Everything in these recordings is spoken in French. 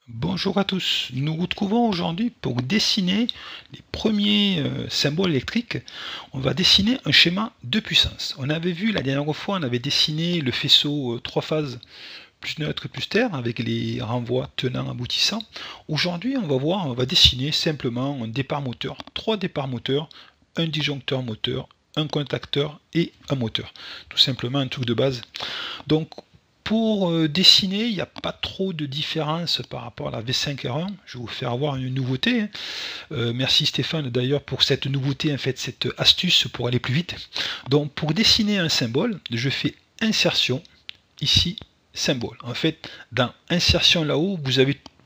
Bonjour à tous, nous nous retrouvons aujourd'hui pour dessiner les premiers symboles électriques. On va dessiner un schéma de puissance. On avait vu la dernière fois, on avait dessiné le faisceau 3 phases plus neutre plus terre avec les renvois tenants aboutissants. Aujourd'hui on va voir, on va dessiner simplement un départ moteur, 3 départs moteurs, un disjoncteur moteur, un contacteur et un moteur. Tout simplement un truc de base. Donc pour dessiner, il n'y a pas trop de différence par rapport à la V5R1. Je vais vous faire voir une nouveauté. Merci Stéphane d'ailleurs pour cette nouveauté, en fait, cette astuce pour aller plus vite. Donc pour dessiner un symbole, je fais insertion, ici, symbole. En fait, dans insertion là-haut,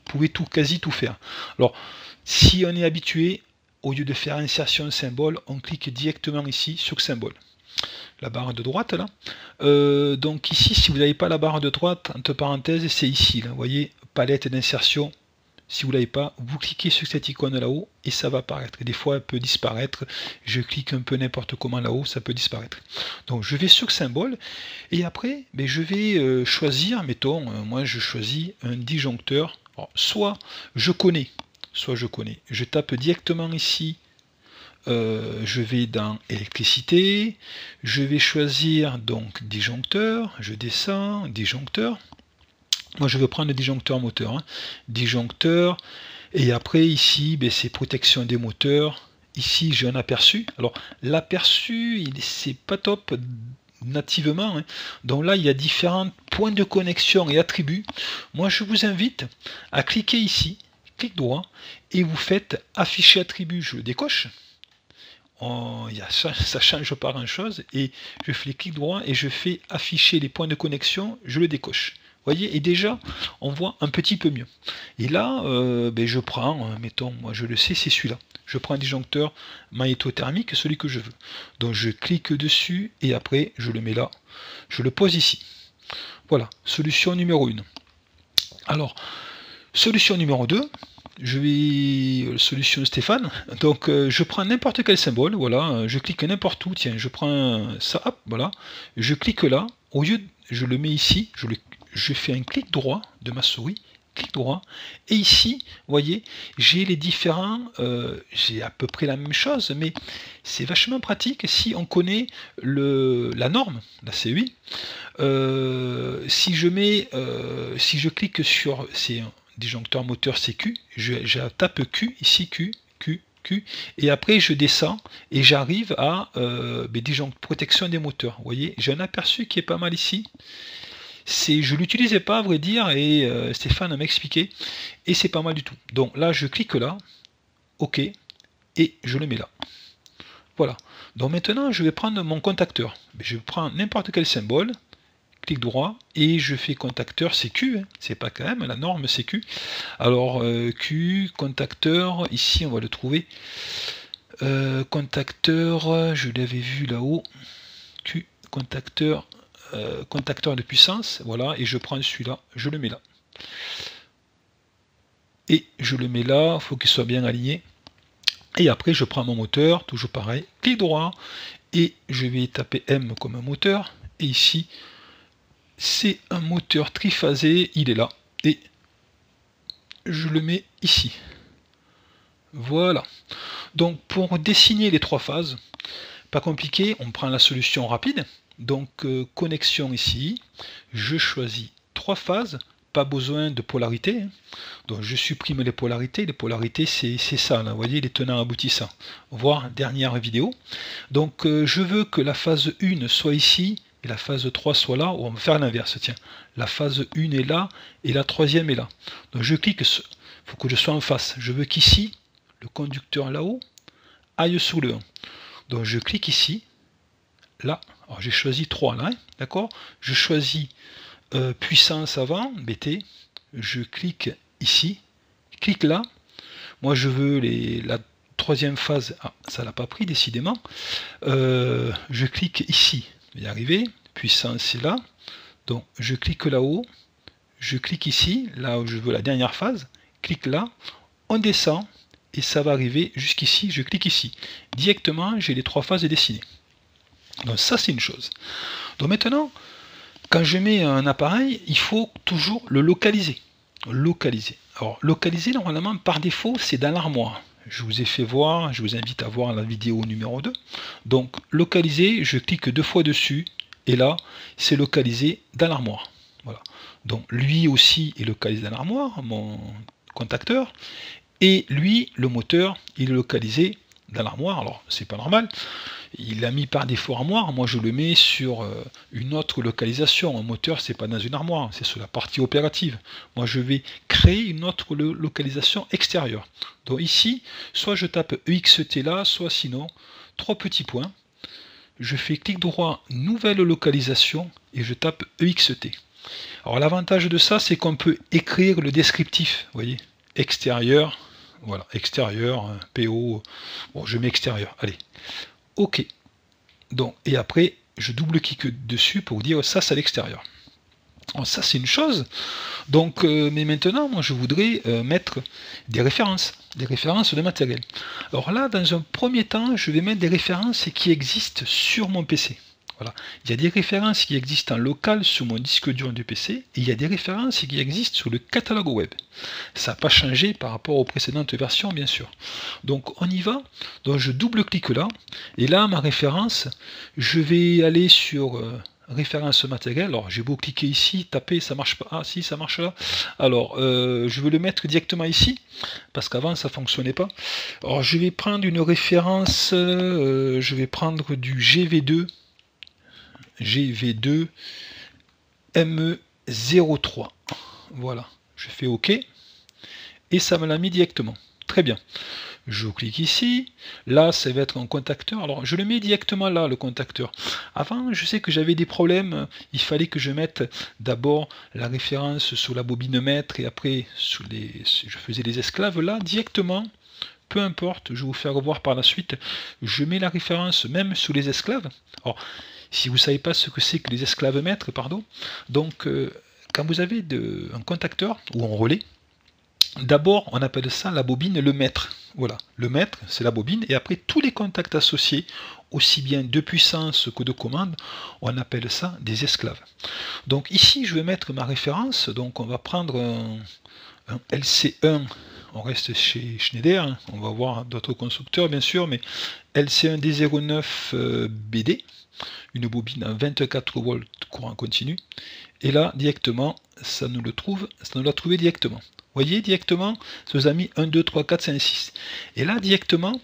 pouvez quasi tout faire. Alors, si on est habitué, au lieu de faire insertion symbole, on clique directement ici sur symbole. La barre de droite là. Donc ici, si vous n'avez pas la barre de droite, entre parenthèses, c'est ici. Là, vous voyez, palette d'insertion. Si vous ne l'avez pas, vous cliquez sur cette icône là-haut et ça va apparaître. Et des fois, elle peut disparaître. Je clique un peu n'importe comment là-haut, ça peut disparaître. Donc je vais sur symbole et après, je vais choisir, mettons, moi je choisis un disjoncteur. Alors, soit je connais. Je tape directement ici. Je vais dans électricité, je vais choisir donc disjoncteur, je descends, disjoncteur. Moi je vais prendre le disjoncteur moteur, hein. Disjoncteur, et après ici c'est protection des moteurs. Ici j'ai un aperçu. Alors l'aperçu c'est pas top nativement, hein. Donc là il y a différents points de connexion et attributs. Moi je vous invite à cliquer ici, clic droit, et vous faites afficher attribut, je le décoche. Ça change pas grand chose et je fais clic droit et je fais afficher les points de connexion, je le décoche. Vous voyez, et déjà on voit un petit peu mieux. Et là je prends, mettons, moi je le sais, c'est celui-là. Je prends un disjoncteur magnétothermique, celui que je veux. Donc je clique dessus et après je le mets là, je le pose ici. Voilà, solution numéro 1. Alors, solution numéro 2, je vais solution Stéphane. Donc je prends n'importe quel symbole, voilà, je clique n'importe où, tiens, je prends ça, hop, voilà, je clique là, au lieu de, je le mets ici, je fais un clic droit de ma souris, clic droit, et ici, vous voyez, j'ai les différents, j'ai à peu près la même chose, mais c'est vachement pratique si on connaît la norme, la CUI. Si je clique sur ces disjoncteur moteur CQ, je tape Q, ici Q, et après je descends et j'arrive à protection des moteurs. Vous voyez, j'ai un aperçu qui est pas mal ici. Je ne l'utilisais pas à vrai dire et Stéphane m'a expliqué et c'est pas mal du tout. Donc là je clique là, OK, et je le mets là. Voilà. Donc maintenant je vais prendre mon contacteur. Je prends n'importe quel symbole, clic droit et je fais contacteur, c'est Q, hein, c'est pas quand même la norme, c'est Q. Alors Q, contacteur, ici on va le trouver. Contacteur, je l'avais vu là-haut. Q, contacteur, contacteur de puissance, voilà, et je prends celui-là, je le mets là. Et je le mets là, il faut qu'il soit bien aligné. Et après je prends mon moteur, toujours pareil, clic droit, et je vais taper M comme un moteur, et ici c'est un moteur triphasé, il est là, et je le mets ici. Voilà. Donc pour dessiner les 3 phases, pas compliqué, on prend la solution rapide. Donc connexion ici, je choisis 3 phases, pas besoin de polarité. Donc je supprime les polarités c'est ça, là, vous voyez, les tenants aboutissants. Voir dernière vidéo. Donc je veux que la phase 1 soit ici, et la phase 3 soit là, ou on va faire l'inverse, tiens. La phase 1 est là, et la troisième est là. Donc je clique, il faut que je sois en face. Je veux qu'ici, le conducteur là-haut, aille sur le 1. Donc je clique ici, là, alors j'ai choisi 3 là, hein, d'accord. Je choisis puissance avant, BT, je clique ici, clique là, moi je veux la troisième phase, ah, ça l'a pas pris décidément, je clique ici, y arriver, puissance c'est là, donc je clique là-haut, je clique ici, là où je veux la dernière phase, clique là, on descend, et ça va arriver jusqu'ici, je clique ici. Directement, j'ai les 3 phases dessinées. Donc ça, c'est une chose. Donc maintenant, quand je mets un appareil, il faut toujours le localiser. localiser. Alors, localiser, normalement, par défaut, c'est dans l'armoire. Je vous ai fait voir, je vous invite à voir la vidéo numéro 2. Donc, localiser, je clique 2 fois dessus, et là, c'est localisé dans l'armoire. Voilà. Donc, lui aussi est localisé dans l'armoire, mon contacteur, et lui, le moteur, il est localisé dans l'armoire. Alors, c'est pas normal. Il l'a mis par défaut armoire, moi je le mets sur une autre localisation. Un moteur, c'est pas dans une armoire, c'est sur la partie opérative. Moi je vais créer une autre localisation extérieure. Donc ici, soit je tape EXT là, soit sinon, 3 petits points. Je fais clic droit, nouvelle localisation, et je tape EXT. Alors l'avantage de ça, c'est qu'on peut écrire le descriptif, vous voyez, extérieur, voilà, extérieur, PO, bon je mets extérieur, allez. OK. Donc, et après, je double-clique dessus pour dire ça, c'est à l'extérieur. Ça, c'est une chose. Donc, mais maintenant, moi, je voudrais mettre des références de matériel. Alors là, dans un premier temps, je vais mettre des références qui existent sur mon PC. Voilà. Il y a des références qui existent en local sur mon disque dur du PC, et il y a des références qui existent sur le catalogue web. Ça n'a pas changé par rapport aux précédentes versions, bien sûr. Donc on y va. Donc je double-clique là, et là, ma référence, je vais aller sur référence matériel. Alors j'ai beau cliquer ici, taper, ça marche pas. Ah si, ça marche là. Alors je vais le mettre directement ici, parce qu'avant ça fonctionnait pas. Alors je vais prendre une référence, je vais prendre du GV2 ME03. Voilà, je fais OK et ça me l'a mis directement. Très bien. Je clique ici. Là, ça va être un contacteur. Alors, je le mets directement là, le contacteur. Avant, je sais que j'avais des problèmes. Il fallait que je mette d'abord la référence sur la bobine mètre et après, je faisais les esclaves là, directement. Peu importe, je vais vous faire voir par la suite. Je mets la référence même sous les esclaves. Alors, si vous ne savez pas ce que c'est que les esclaves mètres, pardon, donc quand vous avez un contacteur ou un relais, d'abord on appelle ça la bobine le mètre. Voilà, le mètre c'est la bobine, et après tous les contacts associés, aussi bien de puissance que de commande, on appelle ça des esclaves. Donc ici je vais mettre ma référence, donc on va prendre un LC1. On reste chez Schneider, hein. On va voir d'autres constructeurs bien sûr, mais LC1D09 BD, une bobine à 24 volts courant continu, et là directement ça nous l'a trouvé directement. Vous voyez directement, ça nous a mis 1, 2, 3, 4, 5, 6. Et là directement,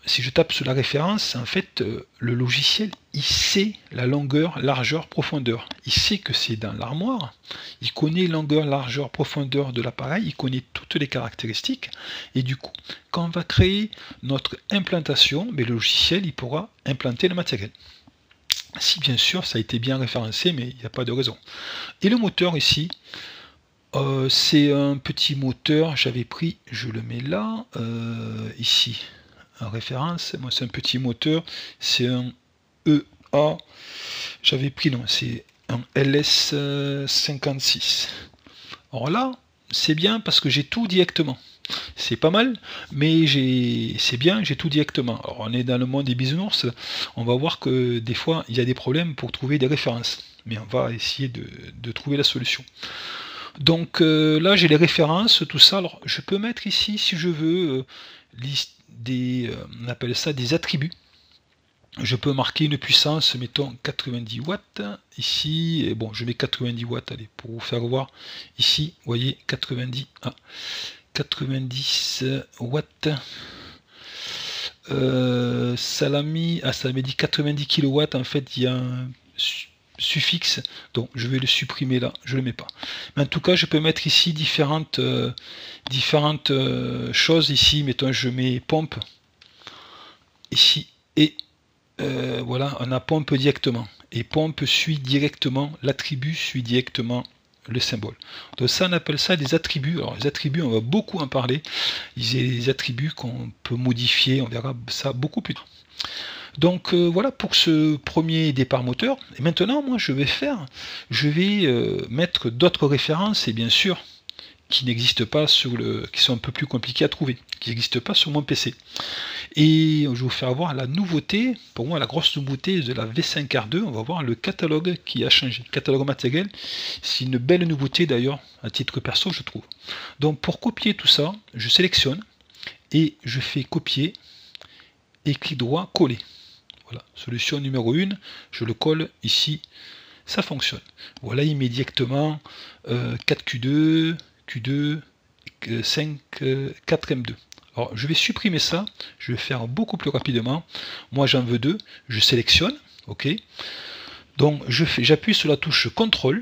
si je tape sur la référence, en fait, le logiciel, il sait la longueur, largeur, profondeur. Il sait que c'est dans l'armoire, il connaît longueur, largeur, profondeur de l'appareil, il connaît toutes les caractéristiques, et du coup, quand on va créer notre implantation, mais le logiciel, il pourra implanter le matériel. Si bien sûr, ça a été bien référencé, mais il n'y a pas de raison. Et le moteur ici, c'est un petit moteur, j'avais pris, je le mets là, ici, en référence, moi c'est un petit moteur, c'est un EA, j'avais pris, non, c'est un LS56. Alors là, c'est bien parce que j'ai tout directement. C'est pas mal, mais c'est bien, j'ai tout directement. Alors on est dans le monde des bisounours, on va voir que des fois il y a des problèmes pour trouver des références, mais on va essayer de trouver la solution. Donc là j'ai les références, tout ça. Alors je peux mettre ici, si je veux, on appelle ça des attributs. Je peux marquer une puissance, mettons 90 watts, ici, et bon je mets 90 watts, allez, pour vous faire voir, ici, vous voyez, 90 watts, ça m'a dit 90 kW, en fait il y a un suffixe, donc je vais le supprimer là, je le mets pas. Mais en tout cas je peux mettre ici différentes choses, ici, mettons je mets pompe, ici, et voilà, on a pompe directement, et pompe suit directement, l'attribut suit directement le symbole. Donc ça on appelle ça des attributs. Alors les attributs on va beaucoup en parler, il y a des attributs qu'on peut modifier, on verra ça beaucoup plus tard. Donc voilà pour ce premier départ moteur. Et maintenant moi je vais mettre d'autres références, et bien sûr qui n'existent pas qui sont un peu plus compliquées à trouver, qui n'existent pas sur mon PC. Et je vais vous faire voir la nouveauté, pour moi la grosse nouveauté de la V5R2, on va voir le catalogue qui a changé. Le catalogue matériel, c'est une belle nouveauté d'ailleurs, à titre perso je trouve. Donc pour copier tout ça, je sélectionne et je fais copier et clic droit, coller. Voilà, solution numéro 1, je le colle ici, ça fonctionne. Voilà immédiatement 4Q2, Q2, 5, 4M2. Alors je vais supprimer ça, je vais faire beaucoup plus rapidement. Moi j'en veux 2, je sélectionne, ok. Donc j'appuie sur la touche CTRL,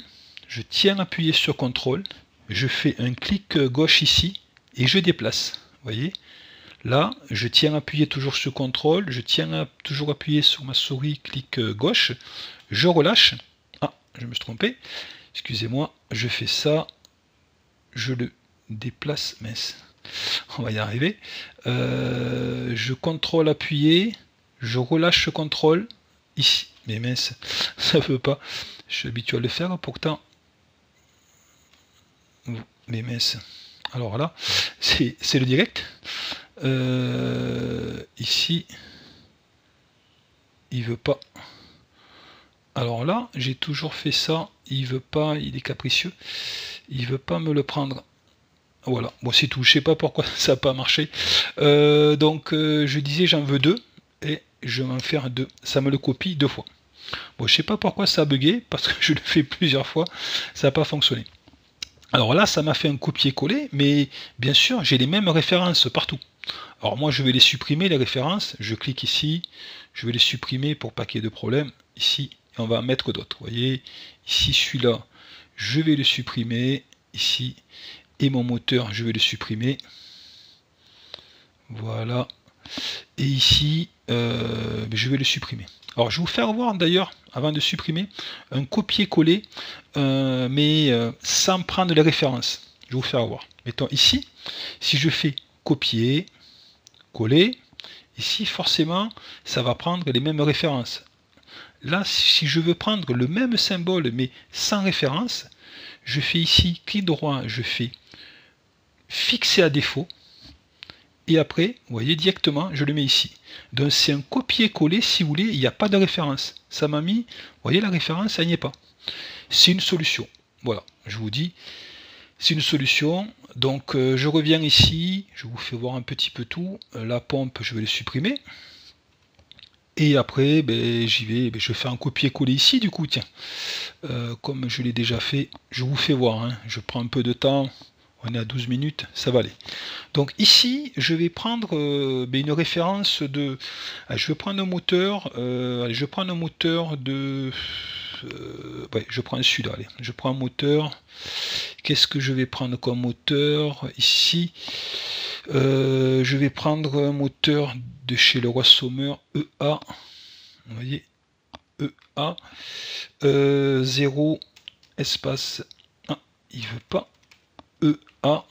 je tiens appuyé sur CTRL, je fais un clic gauche ici et je déplace. Vous voyez? Là, je tiens appuyé toujours sur CTRL, je tiens toujours appuyé sur ma souris, clic gauche, je relâche. Ah, je me suis trompé. Excusez-moi, je fais ça, je le déplace, mince. On va y arriver. Je contrôle appuyé, je relâche CTRL ici. Mais mince, ça ne veut pas. Je suis habitué à le faire, pourtant. Mais mince. Alors là, c'est le direct. Ici, il veut pas. Alors là, j'ai toujours fait ça. Il veut pas, il est capricieux. Il veut pas me le prendre. Voilà, bon c'est tout. Je sais pas pourquoi ça n'a pas marché. Donc je disais j'en veux 2 et je vais en faire 2. Ça me le copie 2 fois. Bon, je sais pas pourquoi ça a bugué parce que je le fais plusieurs fois. Ça n'a pas fonctionné. Alors là, ça m'a fait un copier-coller, mais bien sûr, j'ai les mêmes références partout. Alors moi, je vais les supprimer, les références. Je clique ici, je vais les supprimer pour pas qu'il y ait de problème. Ici, et on va en mettre d'autres. Vous voyez, ici, celui-là, je vais le supprimer. Ici, et mon moteur, je vais le supprimer. Voilà. Et ici, je vais le supprimer. Alors, je vais vous faire voir d'ailleurs, avant de supprimer, un copier-coller, mais sans prendre les références. Je vais vous faire voir. Mettons ici, si je fais copier, coller, ici, forcément, ça va prendre les mêmes références. Là, si je veux prendre le même symbole, mais sans référence, je fais ici, clic droit, je fais fixer à défaut. Et après, vous voyez, directement, je le mets ici. Donc c'est un copier-coller, si vous voulez, il n'y a pas de référence. Ça m'a mis, vous voyez, la référence, ça n'y est pas. C'est une solution. Voilà, je vous dis, c'est une solution. Donc je reviens ici, je vous fais voir un petit peu tout. La pompe, je vais le supprimer. Et après, j'y vais, je vais faire un copier-coller ici, du coup, tiens. Comme je l'ai déjà fait, je vous fais voir. Hein. Je prends un peu de temps. On est à 12 minutes, ça va aller. Donc ici, je vais prendre une référence de... je vais prendre un moteur, je prends un moteur de... je prends celui-là, allez. Je prends un moteur. Qu'est-ce que je vais prendre comme moteur ici? Je vais prendre un moteur de chez Leroy Sommeur EA. Vous voyez, EA 0 espace... Ah, il veut pas. EA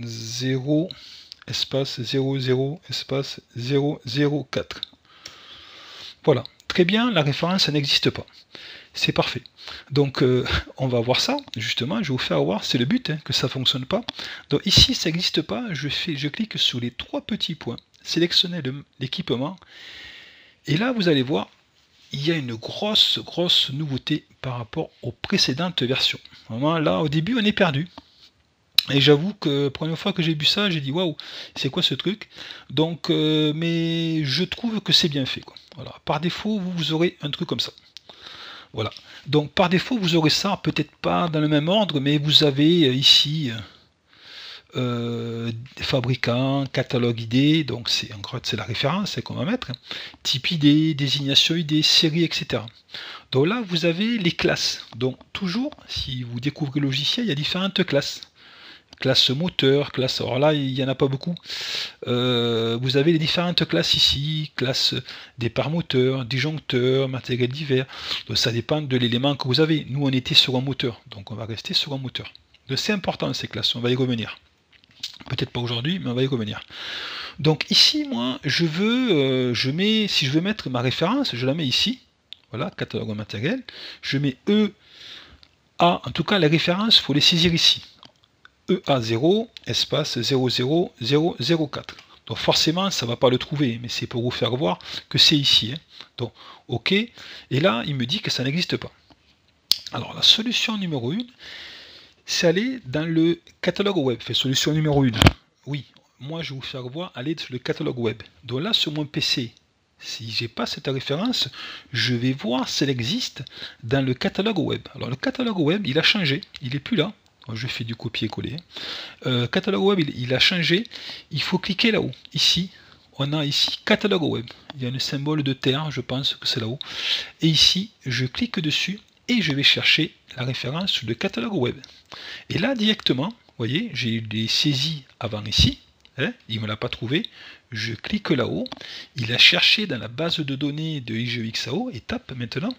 0 espace 00 espace 004. Voilà, très bien, la référence ça n'existe pas. C'est parfait. Donc on va voir ça, justement, je vais vous faire voir, c'est le but, hein, que ça ne fonctionne pas. Donc ici ça n'existe pas, je clique sur les 3 petits points, sélectionner l'équipement, et là vous allez voir, il y a une grosse nouveauté par rapport aux précédentes versions. Vraiment, là, au début, on est perdu. Et j'avoue que la première fois que j'ai vu ça, j'ai dit waouh, c'est quoi ce truc? Donc, mais je trouve que c'est bien fait, quoi. Voilà. Par défaut, vous aurez un truc comme ça. Voilà. Donc, par défaut, vous aurez ça, peut-être pas dans le même ordre, mais vous avez ici fabricant, catalogue ID, donc c'est en gros c'est la référence qu'on va mettre, type ID, désignation ID, série, etc. Donc là vous avez les classes. Donc toujours, si vous découvrez le logiciel, il y a différentes classes. Classe moteur, classe, alors là il n'y en a pas beaucoup. Vous avez les différentes classes ici, classe départ moteur, disjoncteur, matériel divers. Donc ça dépend de l'élément que vous avez. Nous on était sur un moteur, donc on va rester sur un moteur. Donc c'est important ces classes, on va y revenir. Peut-être pas aujourd'hui, mais on va y revenir. Donc ici, moi, je veux, si je veux mettre ma référence, je la mets ici. Voilà, catalogue matériel. Je mets EA, en tout cas, les références, il faut les saisir ici. EA0, espace 00004. Donc forcément, ça ne va pas le trouver, mais c'est pour vous faire voir que c'est ici. Hein. Donc, OK. Et là, il me dit que ça n'existe pas. Alors, la solution numéro 1, c'est aller dans le catalogue web. Fait solution numéro 1. Oui, moi, je vais vous faire voir aller sur le catalogue web. Donc là, sur mon PC, si j'ai pas cette référence, je vais voir si elle existe dans le catalogue web. Alors, le catalogue web, il a changé. Il n'est plus là. Je fais du copier-coller. Catalogue web, il a changé. Il faut cliquer là-haut. Ici, on a ici catalogue web. Il y a un symbole de terre, je pense que c'est là-haut. Et ici, je clique dessus et je vais chercher la référence sur le catalogue web. Et là, directement, vous voyez, j'ai les saisies avant ici. Hein, il ne me l'a pas trouvé. Je clique là-haut. Il a cherché dans la base de données de IGEXAO et tape maintenant.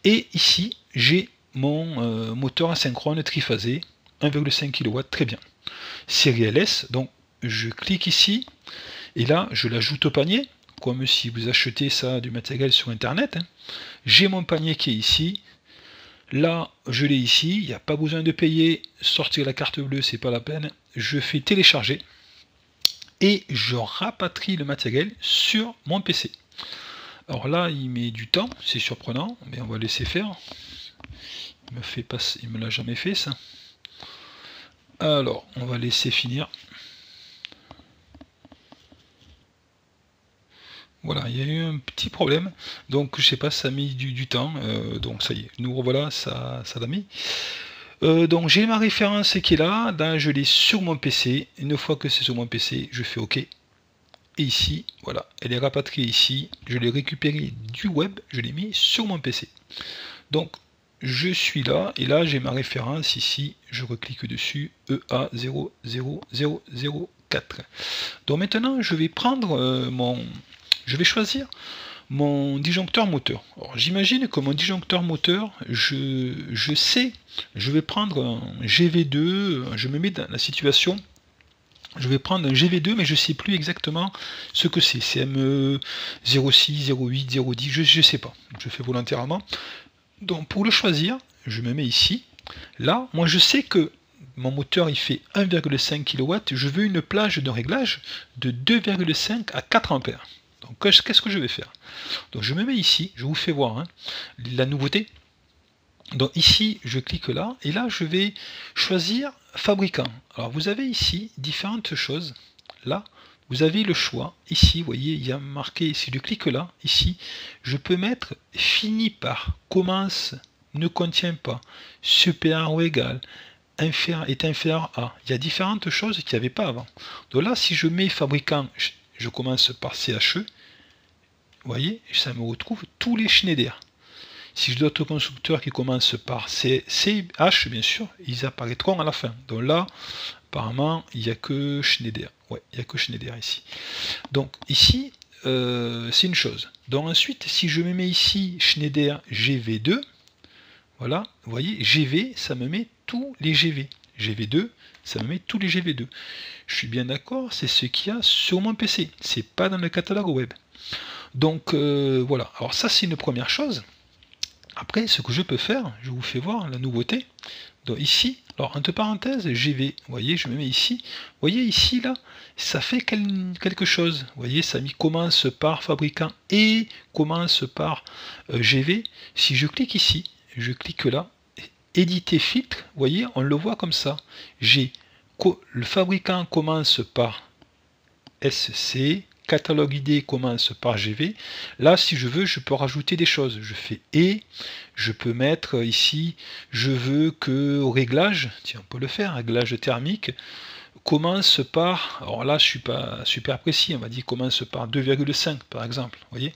Et ici, j'ai mon moteur asynchrone triphasé, 1,5 kW, très bien. Série LS, donc je clique ici, et là, je l'ajoute au panier, comme si vous achetez ça du matériel sur Internet. Hein. J'ai mon panier qui est ici. Là, je l'ai ici, il n'y a pas besoin de payer, sortir la carte bleue, c'est pas la peine. Je fais télécharger, et je rapatrie le matériel sur mon PC. Alors là, il met du temps, c'est surprenant, mais on va laisser faire. Il me l'a jamais fait ça. Alors, on va laisser finir. Voilà, il y a eu un petit problème. Donc, je sais pas, ça a mis du temps. Donc, ça y est, nous revoilà, ça l'a mis. Donc, j'ai ma référence qui est là. Je l'ai sur mon PC. Une fois que c'est sur mon PC, je fais OK. Et ici, voilà, elle est rapatriée ici. Je l'ai récupérée du web. Je l'ai mis sur mon PC. Donc, je suis là, et là j'ai ma référence ici, je reclique dessus, EA00004. Donc maintenant je vais prendre je vais choisir mon disjoncteur moteur. Alors j'imagine que mon disjoncteur moteur, je sais, je vais prendre un GV2, je me mets dans la situation, je vais prendre un GV2, mais je ne sais plus exactement ce que c'est, CME06, 08, 010, je ne sais pas, je fais volontairement. Donc pour le choisir, je me mets ici. Là, moi je sais que mon moteur il fait 1,5 kW. Je veux une plage de réglage de 2,5 à 4 ampères. Donc qu'est-ce que je vais faire? Donc je me mets ici, je vous fais voir hein, la nouveauté. Donc ici, je clique là, et là je vais choisir fabricant. Alors vous avez ici différentes choses. Là, vous avez le choix. Ici, vous voyez, il y a marqué, si je clique là, ici, je peux mettre fini par, commence, ne contient pas, supérieur ou égal, est inférieur à. Il y a différentes choses qu'il n'y avait pas avant. Donc là, si je mets fabricant, je commence par CHE, vous voyez, ça me retrouve tous les Schneider. Si j'ai d'autres constructeurs qui commencent par CH, bien sûr, ils apparaîtront à la fin. Donc là, apparemment, il n'y a que Schneider. Ouais, il n'y a que Schneider ici. Donc ici, c'est une chose. Donc ensuite, si je me mets ici Schneider GV2, voilà, vous voyez, GV, ça me met tous les GV. GV2, ça me met tous les GV2. Je suis bien d'accord, c'est ce qu'il y a sur mon PC. C'est pas dans le catalogue web. Donc voilà. Alors ça, c'est une première chose. Après, ce que je peux faire, je vous fais voir la nouveauté. Donc ici, alors entre parenthèses, GV, vous voyez, je me mets ici. Vous voyez ici, là, ça fait quelque chose. Vous voyez, ça commence par fabricant et commence par GV. Si je clique ici, je clique là, éditer filtre, vous voyez, on le voit comme ça. Le fabricant commence par SC, catalogue ID commence par GV. Là, si je veux, je peux rajouter des choses. Je fais et, je peux mettre ici, je veux que au réglage, tiens, on peut le faire, réglage thermique, commence par, alors là, je suis pas super précis, on va dire commence par 2,5 par exemple, voyez.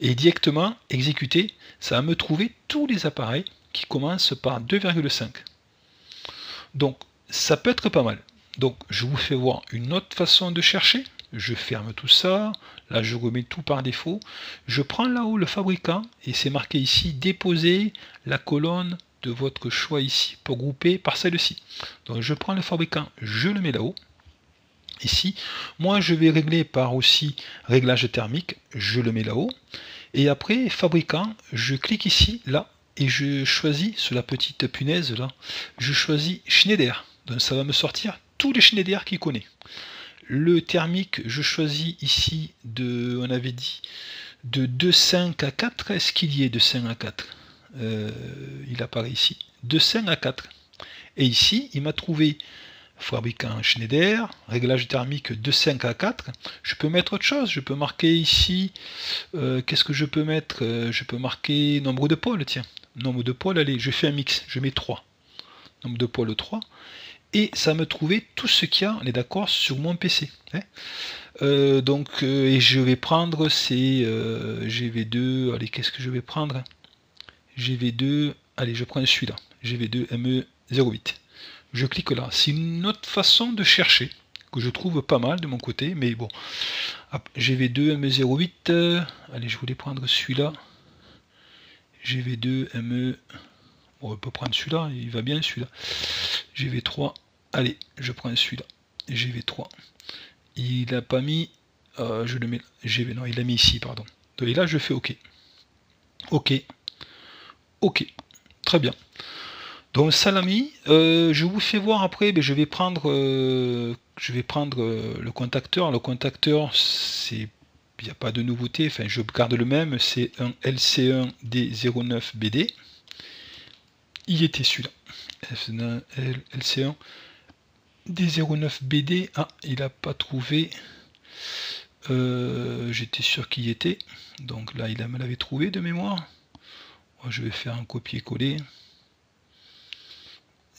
Et directement exécuter, ça va me trouver tous les appareils qui commencent par 2,5. Donc, ça peut être pas mal. Donc, je vous fais voir une autre façon de chercher. Je ferme tout ça, là je remets tout par défaut, je prends là-haut le fabricant et c'est marqué ici déposer la colonne de votre choix ici pour grouper par celle-ci. Donc je prends le fabricant, je le mets là-haut. Ici, moi je vais régler par aussi réglage thermique, je le mets là-haut. Et après fabricant, je clique ici, là, et je choisis sur la petite punaise là, je choisis Schneider. Donc ça va me sortir tous les Schneider qu'il connaît. Le thermique, je choisis ici de, on avait dit, de 2,5 à 4. Est-ce qu'il y est de 5 à 4? Il apparaît ici, de 5 à 4. Et ici, il m'a trouvé fabricant Schneider, réglage thermique de 5 à 4. Je peux mettre autre chose, je peux marquer ici, qu'est-ce que je peux mettre? Je peux marquer nombre de pôles, tiens. Nombre de pôles, allez, je fais un mix, je mets 3. Nombre de pôles 3. Et ça me trouvait tout ce qu'il y a, on est d'accord, sur mon PC. Hein. Et je vais prendre ces GV2, allez, qu'est-ce que je vais prendre? GV2, allez, je prends celui-là, GV2 ME08. Je clique là. C'est une autre façon de chercher, que je trouve pas mal de mon côté, mais bon. GV2 ME08, allez, je voulais prendre celui-là. GV2 ME... Bon, on peut prendre celui-là, il va bien celui-là. GV3, allez, je prends celui-là. GV3. Il n'a pas mis... je le mets... GV, non, il l'a mis ici, pardon. Et là, je fais OK. OK. OK. Très bien. Donc ça l'a mis. Je vous fais voir après, mais je vais prendre le contacteur. Le contacteur, c'est... Il n'y a pas de nouveauté, enfin je garde le même, c'est un LC1D09BD. Il était celui-là. LC1D09BD. Ah, il n'a pas trouvé. J'étais sûr qu'il y était. Donc là, il me l'avait trouvé de mémoire. Je vais faire un copier-coller.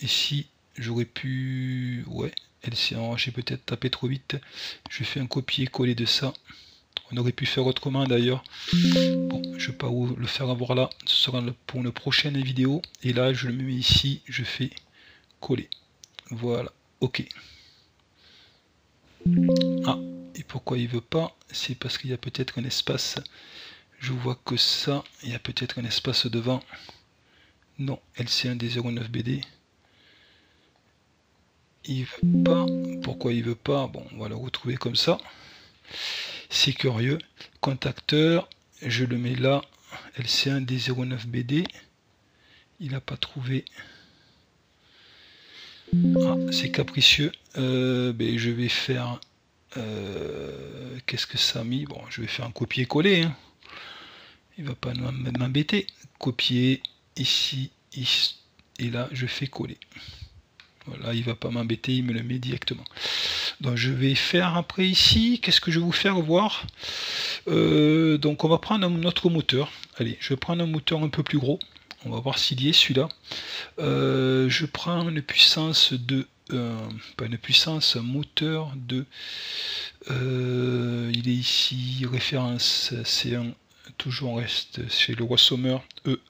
Ici, j'aurais pu... Ouais, LC1, j'ai peut-être tapé trop vite. Je fais un copier-coller de ça. On aurait pu faire autrement d'ailleurs. Bon, je ne vais pas vous le faire avoir là. Ce sera pour une prochaine vidéo. Et là, je le mets ici. Je fais coller. Voilà. OK. Ah, et pourquoi il veut pas? C'est parce qu'il y a peut-être un espace. Je vois que ça. Il y a peut-être un espace devant. Non, LC1D09BD. Il veut pas. Pourquoi il veut pas? Bon, on va le retrouver comme ça. C'est curieux. Contacteur, je le mets là. LC1D09BD. Il n'a pas trouvé. Ah, c'est capricieux. Je vais faire... Qu'est-ce que ça a mis? Bon, je vais faire un copier-coller. Hein. Il va pas m'embêter. Copier ici, ici. Et là, je fais coller. Voilà, il va pas m'embêter, il me le met directement. Donc je vais faire après ici, qu'est-ce que je vais vous faire voir? Donc on va prendre notre moteur. Allez, je vais prendre un moteur un peu plus gros. On va voir s'il y est celui-là. Je prends une puissance de... pas une puissance, un moteur de... il est ici, référence C1, toujours on reste chez Leroy Sommer,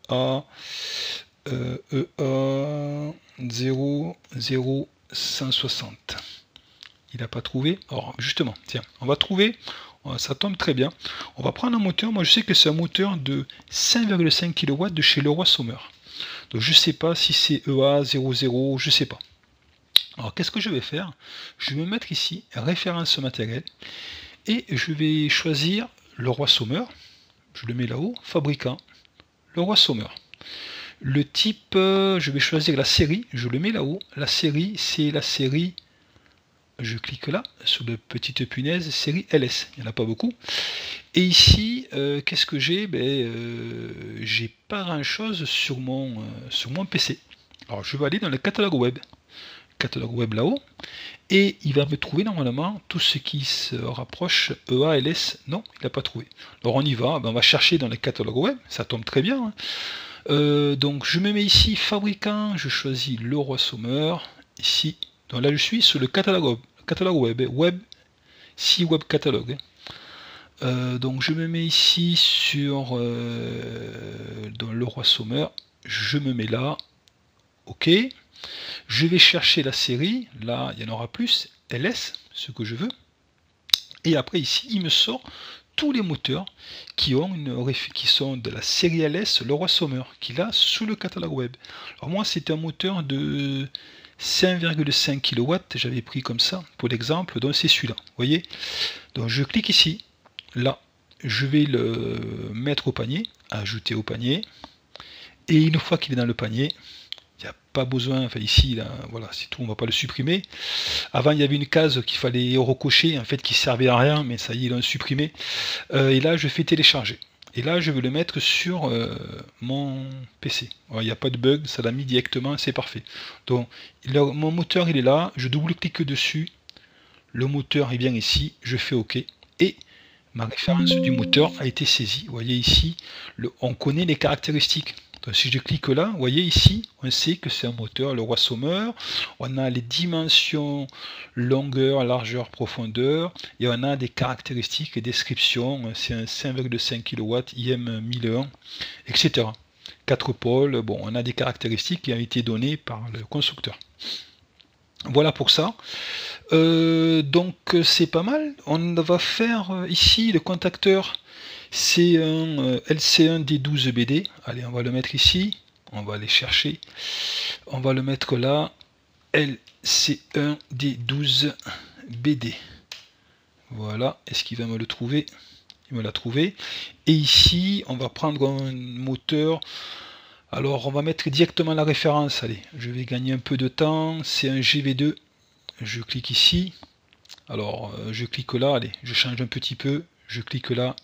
EA 00160. Il n'a pas trouvé. Alors justement, tiens, on va trouver, ça tombe très bien. On va prendre un moteur, moi je sais que c'est un moteur de 5,5 kW de chez Leroy Sommer. Donc je ne sais pas si c'est EA00, je ne sais pas. Alors qu'est-ce que je vais faire? Je vais me mettre ici, référence matériel, et je vais choisir Leroy Sommer. Je le mets là-haut, fabricant, Leroy Sommer. Le type, je vais choisir la série, je le mets là-haut. La série, c'est la série, je clique là, sur la petite punaise, série LS. Il n'y en a pas beaucoup. Et ici, qu'est-ce que j'ai? J'ai pas grand-chose sur mon PC. Alors, je vais aller dans le catalogue web. Catalogue web là-haut. Et il va me trouver normalement tout ce qui se rapproche EA, LS. Non, il n'a pas trouvé. Alors, on y va. On va chercher dans le catalogue web. Ça tombe très bien. Hein. Donc je me mets ici fabricant, je choisis Leroy Sommer, ici, donc là je suis sur le catalogue web, si web catalogue. Donc je me mets ici sur dans Leroy Sommer, je me mets là, ok, je vais chercher la série, là il y en aura plus, LS, ce que je veux, et après ici il me sort tous les moteurs qui sont de la série LS Leroy Sommer, qu'il a sous le catalogue web. Alors moi c'est un moteur de 5,5 kW, j'avais pris comme ça pour l'exemple, donc c'est celui-là, vous voyez. Donc je clique ici, là, je vais le mettre au panier, ajouter au panier, et une fois qu'il est dans le panier, Il n'y a pas besoin, enfin ici, là, voilà, c'est tout, on ne va pas le supprimer. Avant, il y avait une case qu'il fallait recocher, en fait, qui servait à rien, mais ça y est, ils l'ont supprimé. Et là, je fais télécharger. Et là, je vais le mettre sur mon PC. Il n'y a pas de bug, ça l'a mis directement, c'est parfait. Donc, mon moteur, il est là, je double-clique dessus, le moteur est bien ici, je fais OK, et ma référence du moteur a été saisie. Vous voyez ici, on connaît les caractéristiques. Donc, si je clique là, vous voyez ici, on sait que c'est un moteur, le Roi Sommeur. On a les dimensions longueur, largeur, profondeur, et on a des caractéristiques et descriptions. C'est un 5,5 kW IM 1001, etc. 4 pôles, bon, on a des caractéristiques qui ont été données par le constructeur. Voilà pour ça. Donc c'est pas mal. On va faire ici le contacteur. C'est un LC1D12BD. Allez, on va le mettre ici. On va aller chercher. On va le mettre là. LC1D12BD. Voilà. Est-ce qu'il va me le trouver? Il me l'a trouvé. Et ici, on va prendre un moteur. Alors, on va mettre directement la référence. Allez, je vais gagner un peu de temps. C'est un GV2. Je clique ici. Alors, je clique là. Allez, je change un petit peu. Je clique là.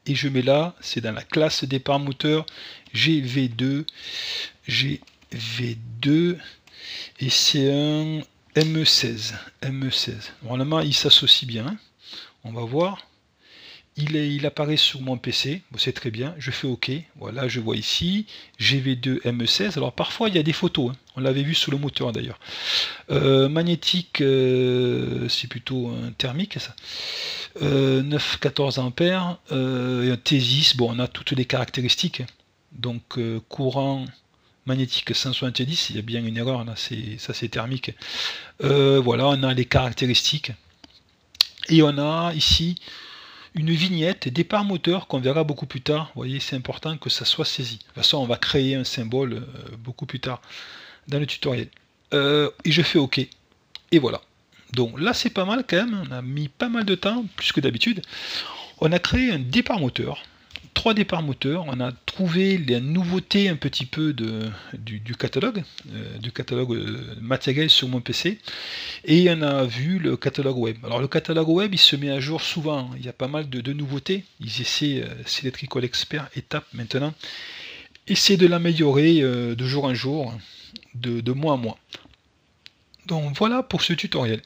Et je mets là. C'est dans la classe départ moteur. GV2. GV2. Et c'est un ME16. ME16. Normalement, il s'associe bien. On va voir. Il apparaît sur mon PC, bon, c'est très bien, je fais OK, voilà, je vois ici, GV2 ME16, alors parfois il y a des photos, hein. On l'avait vu sous le moteur d'ailleurs. Magnétique, c'est plutôt un thermique ça, 9-14 ampères, T10, bon on a toutes les caractéristiques, donc courant magnétique 170, il y a bien une erreur là, ça c'est thermique. Voilà, on a les caractéristiques, et on a ici une vignette départ moteur qu'on verra beaucoup plus tard. Vous voyez, c'est important que ça soit saisi. De toute façon, on va créer un symbole beaucoup plus tard dans le tutoriel. Et je fais OK. Et voilà. Donc là, c'est pas mal quand même. On a mis pas mal de temps, plus que d'habitude. On a créé un départ moteur. 3 départs moteurs. On a trouvé les nouveautés un petit peu du catalogue matériel sur mon PC. Et on a vu le catalogue web. Alors le catalogue web, il se met à jour souvent. Il y a pas mal de nouveautés. Ils essaient, Electrical Expert étape maintenant, essaie de l'améliorer de jour en jour, de mois en mois. Donc voilà pour ce tutoriel.